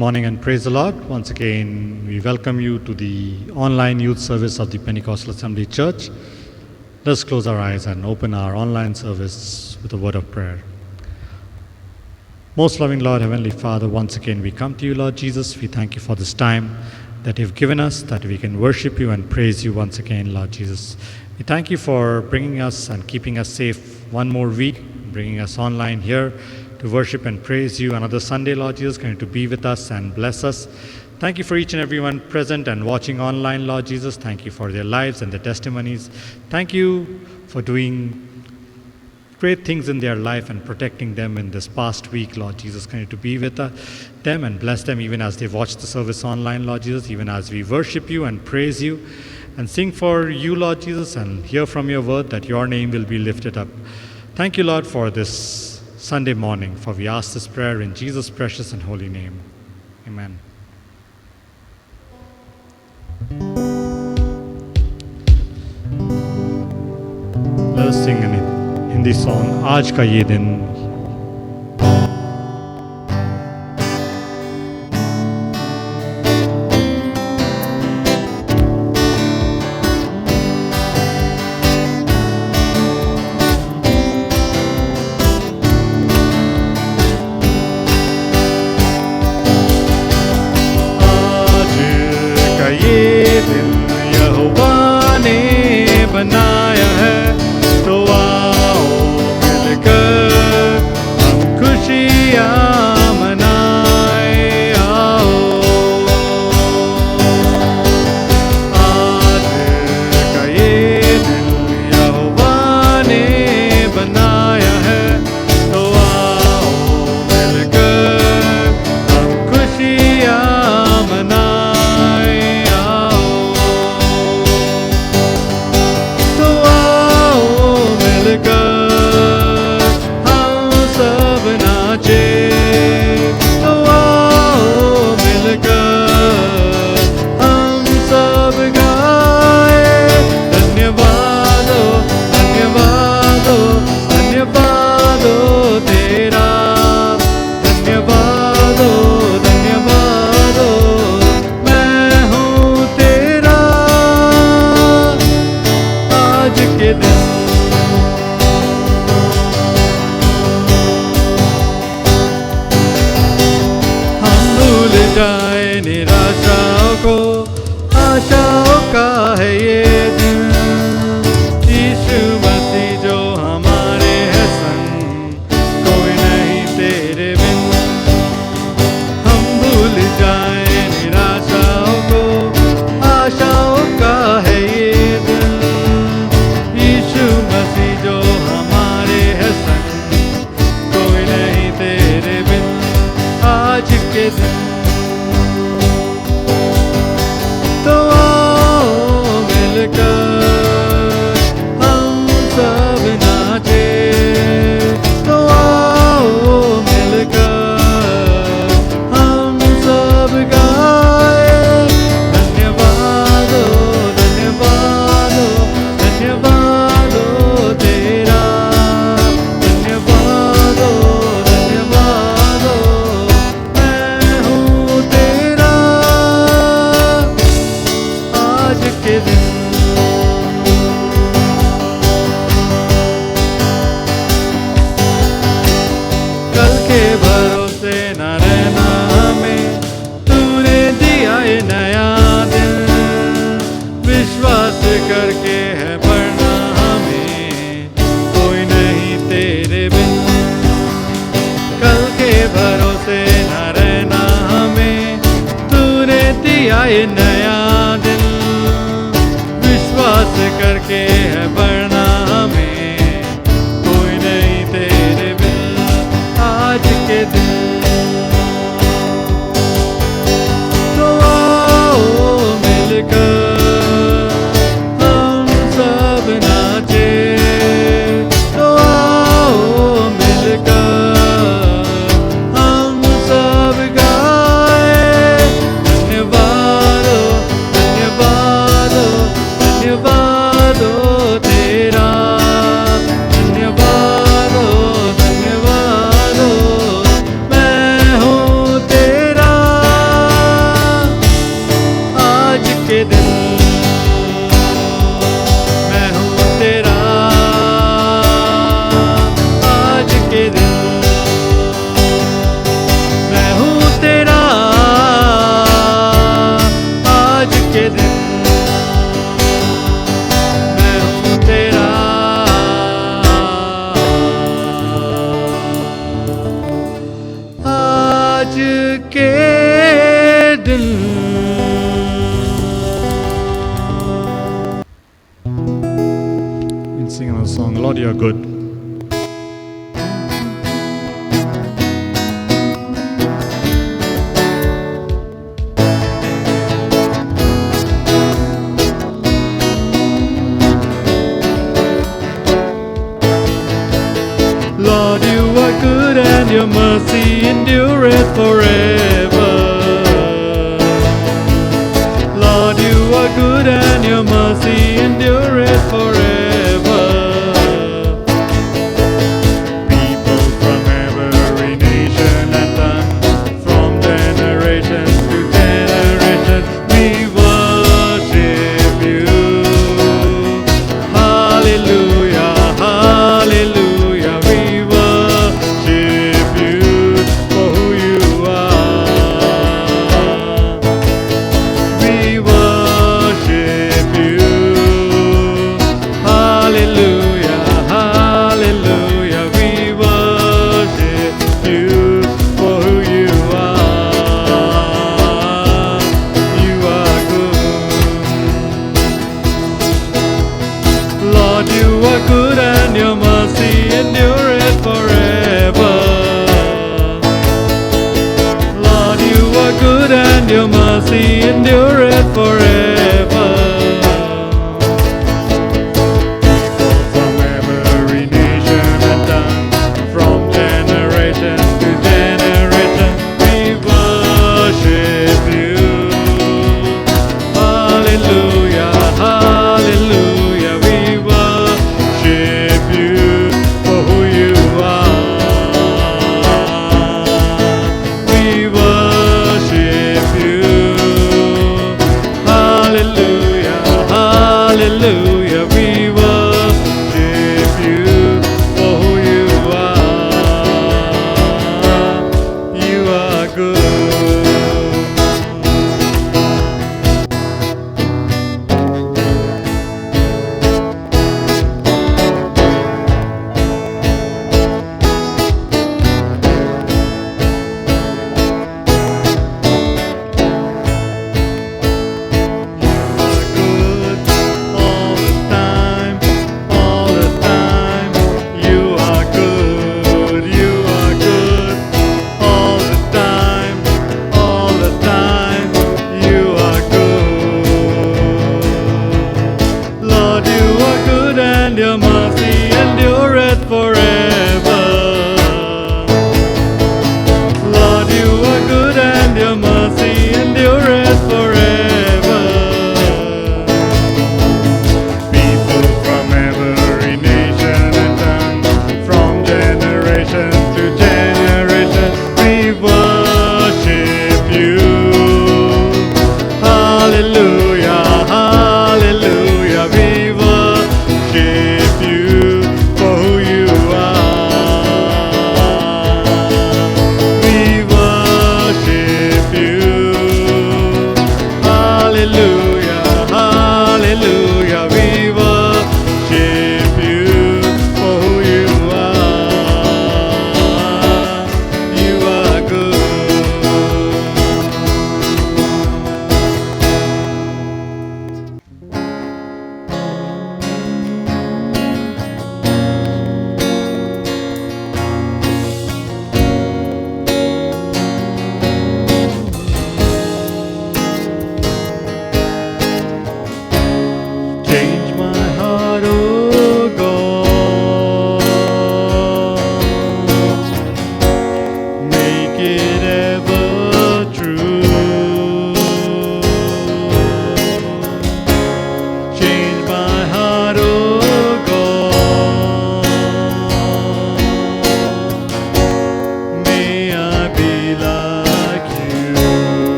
morning and praise the Lord. Once again, we welcome you to the online youth service of the Pentecostal Assembly Church. Let's close our eyes and open our online service with a word of prayer. Most loving Lord, Heavenly Father, once again we come to you, Lord Jesus. We thank you for this time that you've given us, that we can worship you and praise you once again, Lord Jesus. We thank you for bringing us and keeping us safe one more week, bringing us online here to worship and praise you. Another Sunday, Lord Jesus, going to be with us and bless us. Thank you for each and everyone present and watching online, Lord Jesus. Thank you for their lives and their testimonies. Thank you for doing great things in their life and protecting them in this past week, Lord Jesus. Continue to be with them and bless them even as they watch the service online, Lord Jesus, even as we worship you and praise you and sing for you, Lord Jesus, and hear from your word that your name will be lifted up. Thank you, Lord, for this Sunday morning, for we ask this prayer in Jesus' precious and holy name. Amen. Let us sing a Hindi song, Aaj Ka Ye Din. के दिन मैं हूँ तेरा, आज के दिन मैं हूँ तेरा, आज के दिन मैं हूँ तेरा। आज के दिन we'll sing another song, Lord you are good. Lord, you are good and your mercy endureth forever. Lord, you are good and your mercy endureth forever. People from every nation and tongue, from generation to generation, we worship you. Hallelujah, hallelujah. We worship you for who you are.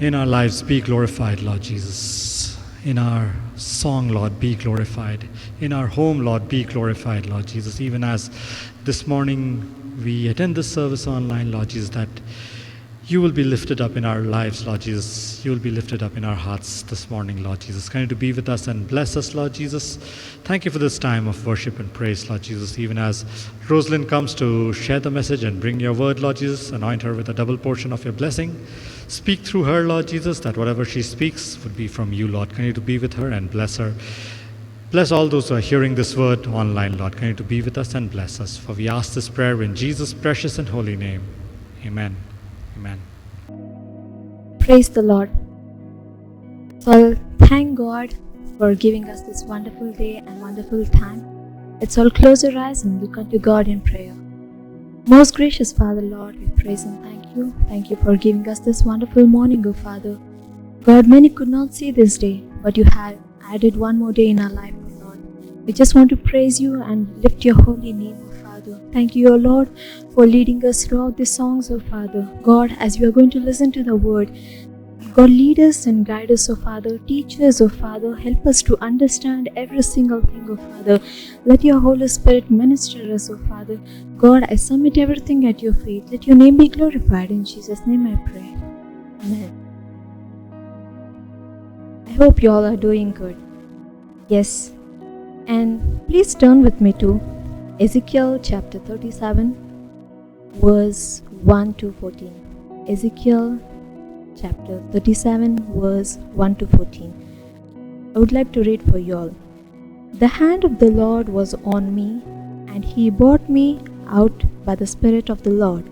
In our lives, be glorified, Lord Jesus. In our song, Lord, be glorified. In our home, Lord, be glorified, Lord Jesus. Even as this morning we attend this service online, Lord Jesus, that you will be lifted up in our lives, Lord Jesus. You will be lifted up in our hearts this morning, Lord Jesus. Continue to be with us and bless us, Lord Jesus. Thank you for this time of worship and praise, Lord Jesus. Even as Rosalind comes to share the message and bring your word, Lord Jesus, anoint her with a double portion of your blessing. Speak through her, Lord Jesus, that whatever she speaks would be from you, Lord. Continue to be with her and bless her. Bless all those who are hearing this word online, Lord. Continue to be with us and bless us. For we ask this prayer in Jesus' precious and holy name. Amen. Amen. Praise the Lord. So thank God for giving us this wonderful day and wonderful time. Let's all close our eyes and look unto God in prayer. Most gracious Father, Lord, we praise and thank you. Thank you for giving us this wonderful morning, O Father. God, many could not see this day, but you had added one more day in our life, O Lord. We just want to praise you and lift your holy name, O Father. Thank you, O Lord, for leading us throughout the songs, O Father. God, as we are going to listen to the word, God, lead us and guide us, O Father. Teach us, O Father. Help us to understand every single thing, O Father. Let your Holy Spirit minister us, O Father. God, I submit everything at your feet. Let your name be glorified. In Jesus' name I pray. Amen. I hope you all are doing good. Yes. And please turn with me to Ezekiel chapter 37, verse 1 to 14. Ezekiel chapter 37, verse 1 to 14. I would like to read for you all. The hand of the Lord was on me, and he brought me out by the Spirit of the Lord,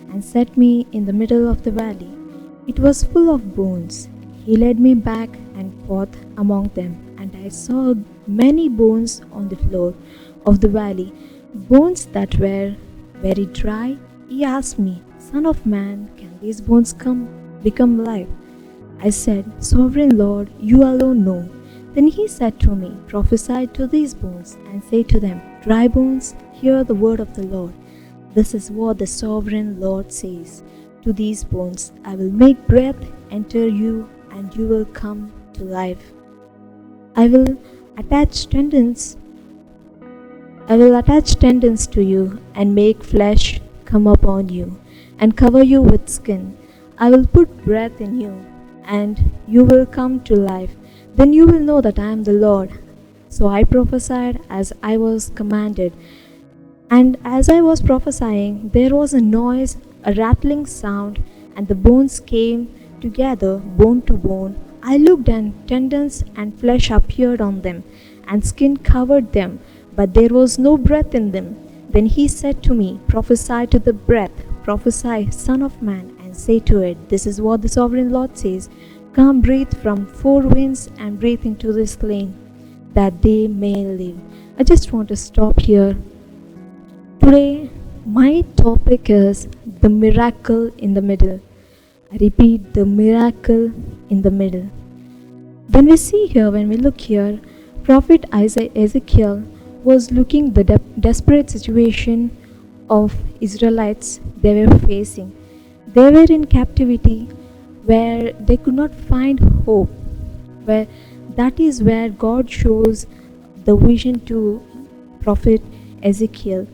and set me in the middle of the valley. It was full of bones. He led me back and forth among them, and I saw many bones on the floor of the valley, bones that were very dry. He asked me, Son of man, can these bones become alive? I said, Sovereign Lord, you alone know. Then he said to me, Prophesy to these bones, and say to them, Dry bones, hear the word of the Lord. This is what the Sovereign Lord says. To these bones I will make breath enter you, and you will come to life. I will attach tendons to you, and make flesh come upon you, and cover you with skin. I will put breath in you, and you will come to life. Then you will know that I am the Lord. So I prophesied as I was commanded. And as I was prophesying, there was a noise, a rattling sound, and the bones came together, bone to bone. I looked, and tendons and flesh appeared on them, and skin covered them, but there was no breath in them. Then he said to me, Prophesy to the breath, prophesy, Son of man, and say to it, This is what the Sovereign Lord says. Come, breathe from four winds, and breathe into this slain, that they may live. I just want to stop here. Today, my topic is the miracle in the middle. I repeat, the miracle in the middle. When we look here, Prophet Ezekiel was looking the desperate situation of Israelites they were facing. They were in captivity where they could not find hope. That is where God shows the vision to Prophet Ezekiel.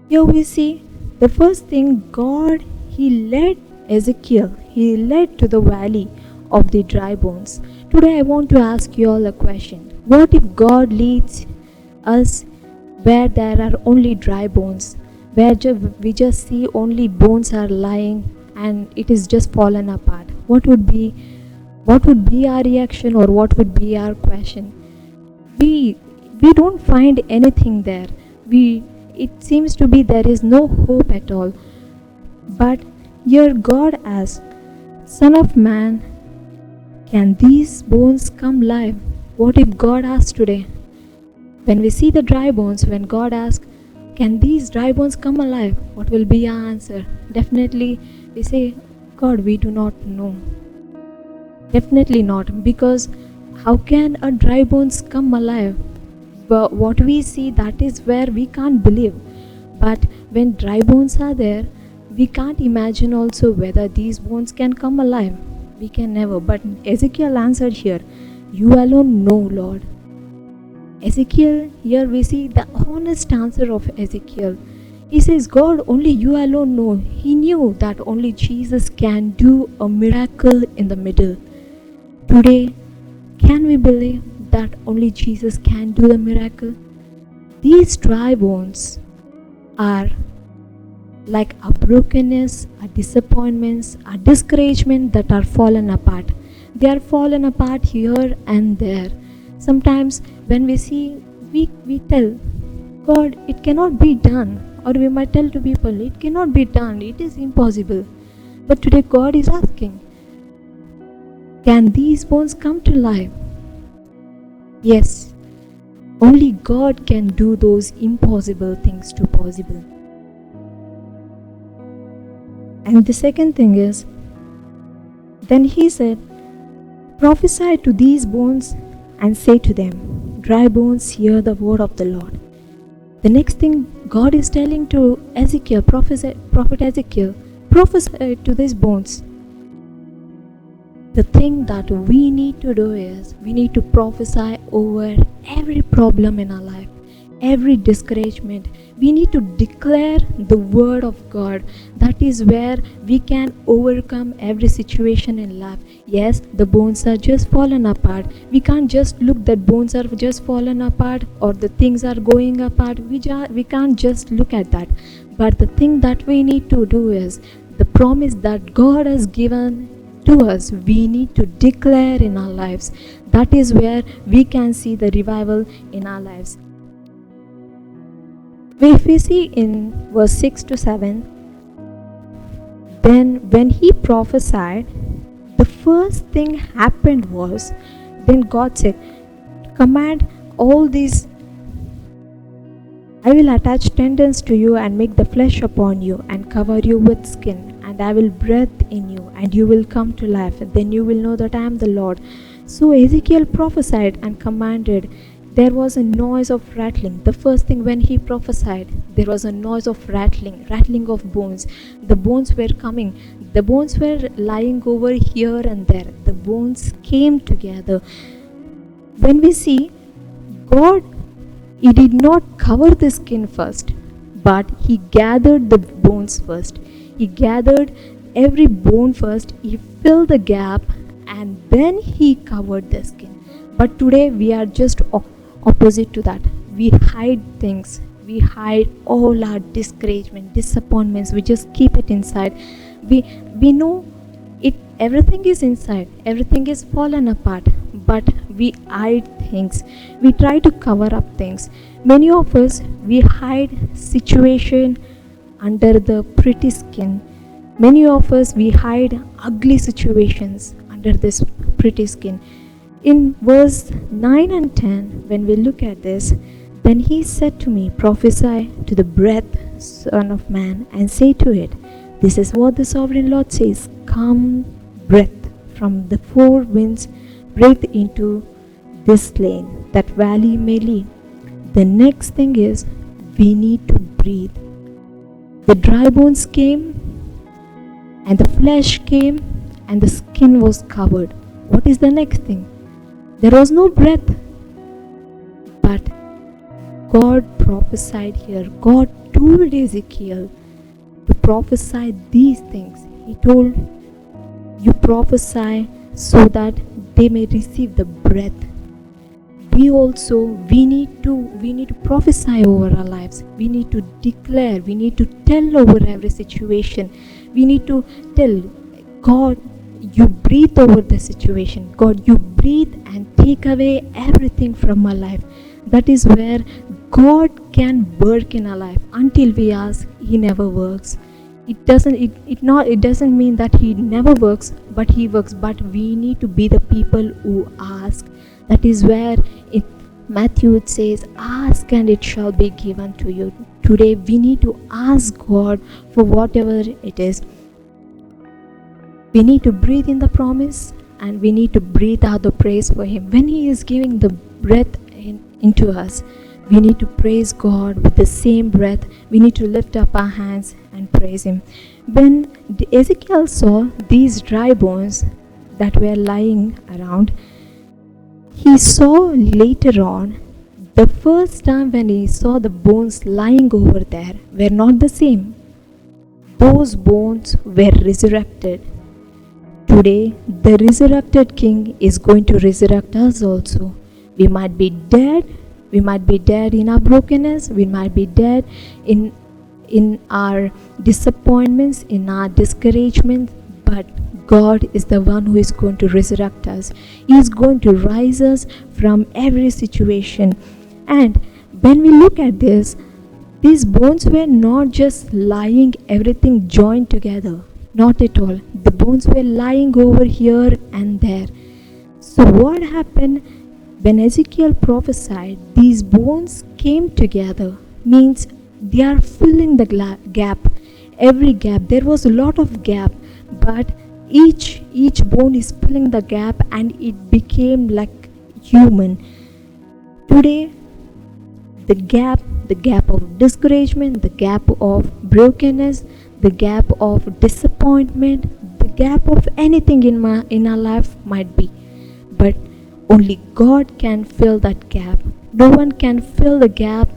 Here we see the first thing, God, he led Ezekiel, he led to the valley of the dry bones. Today I want to ask you all a question. What if God leads us where there are only dry bones, where we just see only bones are lying and it is just fallen apart? What would be our reaction, or what would be our question? We don't find anything there. It seems to be there is no hope at all. But here God asks, Son of man, can these bones come live? What if God asks today? When we see the dry bones, when God asks, can these dry bones come alive? What will be our answer? Definitely we say, God, we do not know. Definitely not, because how can a dry bones come alive? But what we see, that is where we can't believe. But when dry bones are there, we can't imagine also whether these bones can come alive. We can never. But Ezekiel answered here, "You alone know, Lord." Ezekiel, here we see the honest answer of Ezekiel. He says, "God, only you alone know." He knew that only Jesus can do a miracle in the middle. Today, can we believe that only Jesus can do the miracle? These dry bones are like our brokenness, our disappointments, our discouragement that are fallen apart. They are fallen apart here and there. Sometimes when we see, we tell, "God, it cannot be done." Or we might tell to people, "It cannot be done, it is impossible." But today God is asking, can these bones come to life? Yes, only God can do those impossible things to possible. And the second thing is, then he said, "Prophesy to these bones and say to them, dry bones, hear the word of the Lord." The next thing God is telling to Ezekiel, prophet Ezekiel, prophesy to these bones. The thing that we need to do is, we need to prophesy over every problem in our life, every discouragement. We need to declare the word of God. That is where we can overcome every situation in life. Yes, the bones are just fallen apart. We can't just look that bones are just fallen apart or the things are going apart. We can't just look at that. But the thing that we need to do is, the promise that God has given to us, we need to declare in our lives. That is where we can see the revival in our lives. If we see in verse 6 to 7, then when he prophesied, the first thing happened was, then God said, "Command all these, I will attach tendons to you and make the flesh upon you and cover you with skin, and I will breathe in you and you will come to life. Then you will know that I am the Lord." So Ezekiel prophesied and commanded. There was a noise of rattling. The first thing when he prophesied, there was a noise of rattling of bones. The bones were coming. The bones were lying over here and there. The bones came together. When we see, God, he did not cover the skin first, but he gathered the bones first. He gathered every bone first. He filled the gap and then he covered the skin. But today we are just opposite to that. We hide things. We hide all our discouragement, disappointments. We just keep it inside. We know it. Everything is inside. Everything is fallen apart. But we hide things. We try to cover up things. Many of us, we hide situation under the pretty skin. Many of us, we hide ugly situations under this pretty skin. In verse 9 and 10, when we look at this, then he said to me, "Prophesy to the breath, Son of man, and say to it, this is what the sovereign Lord says. Come, breath from the four winds, breathe into this plain, that valley may lead." The next thing is, we need to breathe. The dry bones came, and the flesh came, and the skin was covered. What is the next thing? There was no breath. But God prophesied here. God told Ezekiel to prophesy these things. He told, "You prophesy so that they may receive the breath." We need to prophesy over our lives. We need to declare. We need to tell over every situation. We need to tell God, "You breathe over the situation. God, you breathe and take away everything from our life." That is where God can work in our life. Until we ask, he never works. It doesn't mean that he never works, but he works. But we need to be the people who ask. That is where in Matthew it says, "Ask and it shall be given to you." Today we need to ask God for whatever it is. We need to breathe in the promise, and we need to breathe out the praise for him. When he is giving the breath into us, we need to praise God with the same breath. We need to lift up our hands and praise him. When Ezekiel saw these dry bones, that were lying around, he saw later on, the first time when he saw the bones lying over there were not the same. Those bones were resurrected. Today, the resurrected King is going to resurrect us also. We might be dead in our brokenness, we might be dead in our disappointments, in our discouragement, but God is the one who is going to resurrect us. He is going to rise us from every situation. And when we look at this, these bones were not just lying, everything joined together. Not at all. The bones were lying over here and there. So what happened when Ezekiel prophesied? These bones came together, means they are filling the gap. Every gap, there was a lot of gap, but each bone is filling the gap, and it became like human. Today, the gap of discouragement, the gap of brokenness, the gap of disappointment, the gap of anything in our life might be, but only God can fill that gap. No one can fill the gap.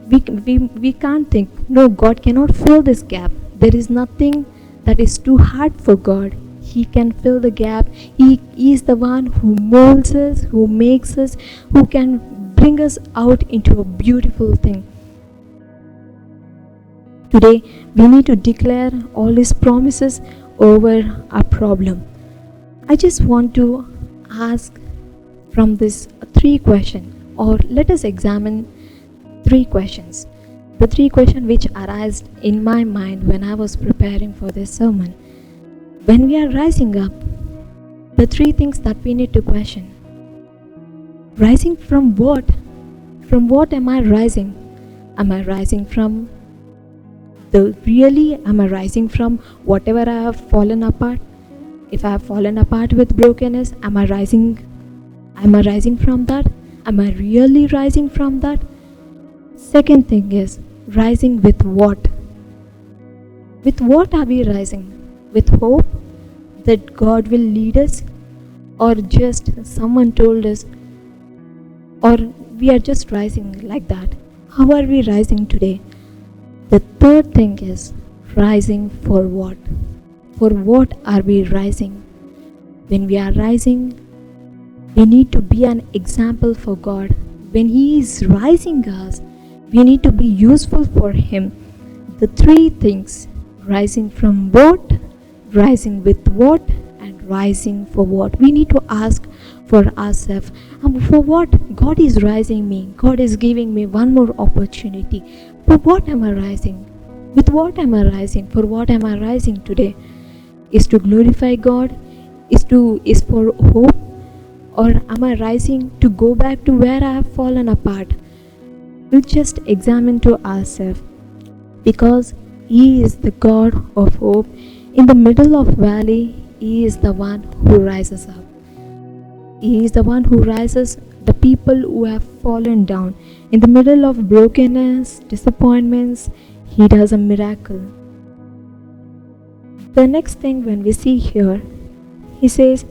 We can't think, no, God cannot fill this gap. There is nothing that is too hard for God. He can fill the gap. He is the one who molds us, who makes us, who can bring us out into a beautiful thing. Today, we need to declare all His promises over our problem. I just want to ask from this 3 questions, or let us examine 3 questions. The 3 questions which arose in my mind when I was preparing for this sermon. When we are rising up, the 3 things that we need to question. Rising from what? From what am I rising? Am I rising from am I rising from whatever I have fallen apart? If I have fallen apart with brokenness, am I rising from that? Am I really rising from that? Second thing is, rising with what? With what are we rising? With hope that God will lead us, or just someone told us, or we are just rising like that? How are we rising today? The third thing is, rising for what? For what are we rising? When we are rising, we need to be an example for God. When He is rising us, we need to be useful for Him. The 3 things: rising from what, rising with what, and rising for what. We need to ask for ourselves, for what God is rising me. God is giving me one more opportunity. For what am I rising? With what am I rising? For what am I rising today? Is to glorify God? Is for hope? Or am I rising to go back to where I have fallen apart? We'll just examine to ourselves, because He is the God of hope. In the middle of valley, He is the one who rises up. He is the one who rises the people who have fallen down. In the middle of brokenness, disappointments, He does a miracle. The next thing when we see here, He says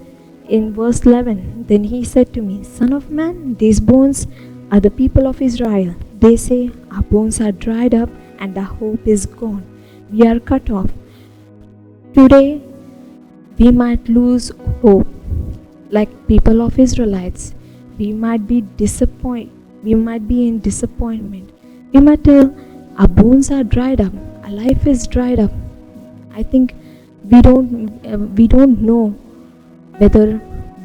in verse 11, "Then He said to me, Son of man, these bones are the people of Israel. They say, our bones are dried up and our hope is gone. We are cut off." Today, we might lose hope like people of Israelites. We might be disappointed. We might be in disappointment. We might tell, our bones are dried up. Our life is dried up. I think we don't know whether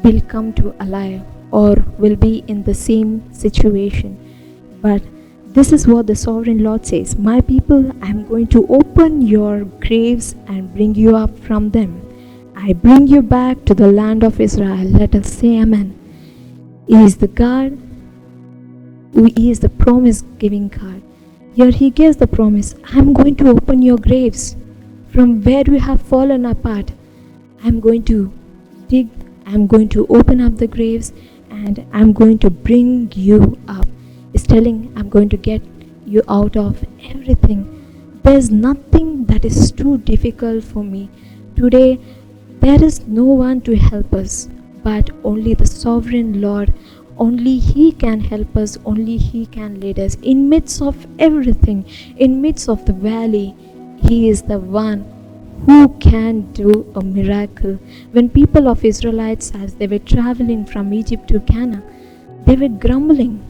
we'll come to alive or will be in the same situation. But this is what the sovereign Lord says: "My people, I am going to open your graves and bring you up from them. I bring you back to the land of Israel." Let us say amen. He is the God who is the promise-giving God. Here He gives the promise: I am going to open your graves from where you have fallen apart. I am going to dig, I am going to open up the graves, and I am going to bring you up. It's telling, I'm going to get you out of everything. There's nothing that is too difficult for me. Today, There is no one to help us, but only the sovereign Lord. Only He can help us, only He can lead us. In midst of everything, in midst of the valley, He is the one who can do a miracle. When people of Israelites, as they were traveling from Egypt to Canaan, they were grumbling.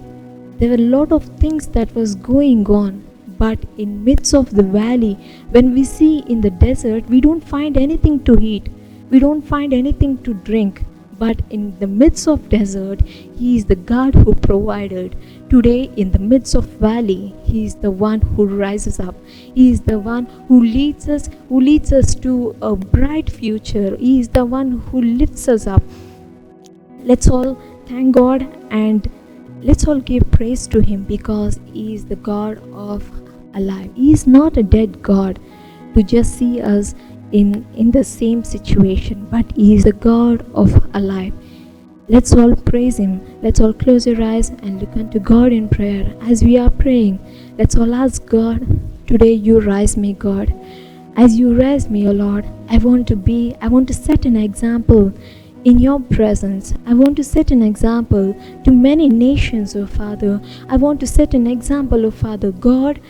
There were a lot of things that was going on. But in midst of the valley, when we see in the desert, we don't find anything to eat. We don't find anything to drink. But in the midst of desert, He is the God who provided. Today, in the midst of valley, He is the one who rises up. He is the one who leads us to a bright future. He is the one who lifts us up. Let's all thank God and let's all give praise to Him, because He is the God of alive. He is not a dead God to just see us in the same situation, but He is the God of alive. Let's all praise Him. Let's all close your eyes and look unto God in prayer. As we are praying, let's all ask God, today you rise me, God. As you rise me, O Lord, I want to set an example in your presence. I want to set an example to many nations, O Father. I want to set an example, O Father God.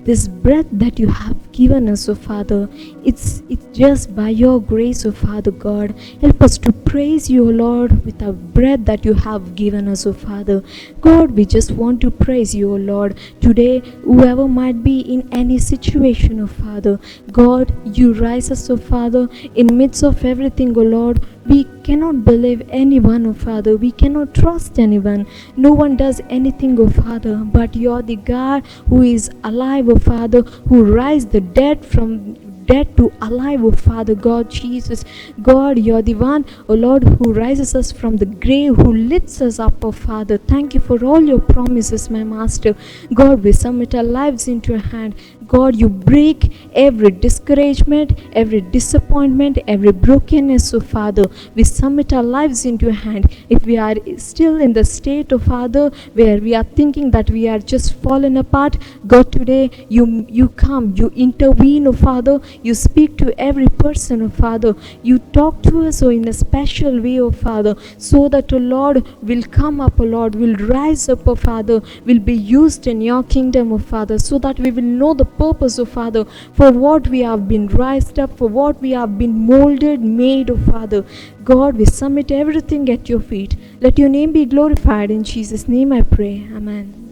This breath that you have given us, O Father, it's just by your grace, O Father God. Help us to praise you, O Lord, with the breath that you have given us, O Father. God, we just want to praise you, O Lord. Today, whoever might be in any situation, O Father, God, you rise us, O Father, in midst of everything, O Lord. We cannot believe anyone, O Father. We cannot trust anyone. No one does anything, O Father, but you are the God who is alive, O Father, who raised the dead from dead to alive, O Father God, Jesus. God, you are the one, O Lord, who rises us from the grave, who lifts us up, O Father. Thank you for all your promises, my Master. God, we submit our lives into your hand. God, you break every discouragement, every disappointment, every brokenness, O Father. We submit our lives into your hand. If we are still in the state, O Father, where we are thinking that we are just fallen apart, God, today you come, you intervene, O Father. You speak to every person, O Father. You talk to us, O, in a special way, O Father, so that, O Lord, will come up, O Lord, will rise up, O Father, will be used in your kingdom, O Father, so that we will know the purpose, O Father, for what we have been raised up, for what we have been molded, made, O Father. God, we submit everything at your feet. Let your name be glorified. In Jesus' name I pray. Amen.